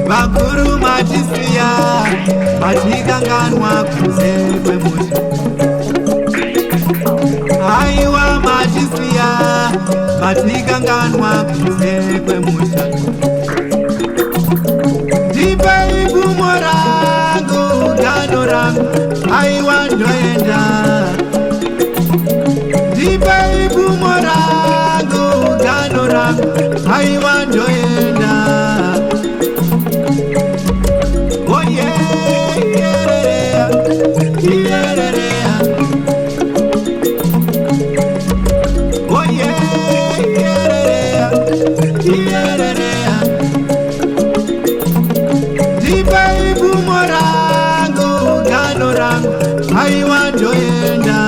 Vakuru matisiya matikanganwa kunze kwemusha. Aiwa matisiya matikanganwa kunze kwemusha. Ndipei gumo rangu dano rangu aiwa ndoenda. Ndipei gumo rangu dano rangu aiwa ndoenda. Ndipei gumo rangu dano rangu aiwa ndoenda.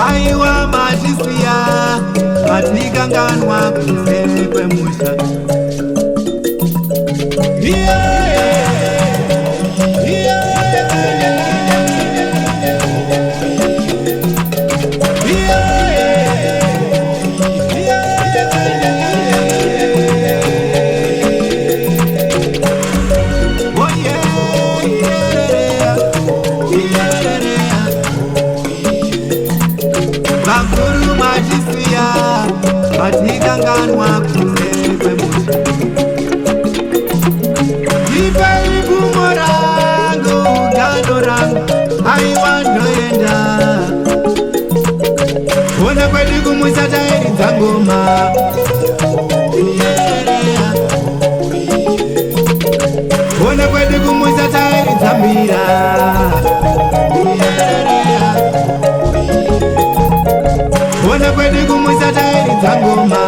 Aiwa matisiya matikanganwa kunze kwemusha. Vakuru matisiya matikanganwa kunze kwemusha. Ndipei gumo rangu dano rangu aiwa ndoenda. Kuona kwedu kumwisa tairidza ngoma. Kuona kwedu kumwisa tairidza mbira. Kuona kwedu kumwisa tairidza ngoma.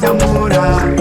Tambura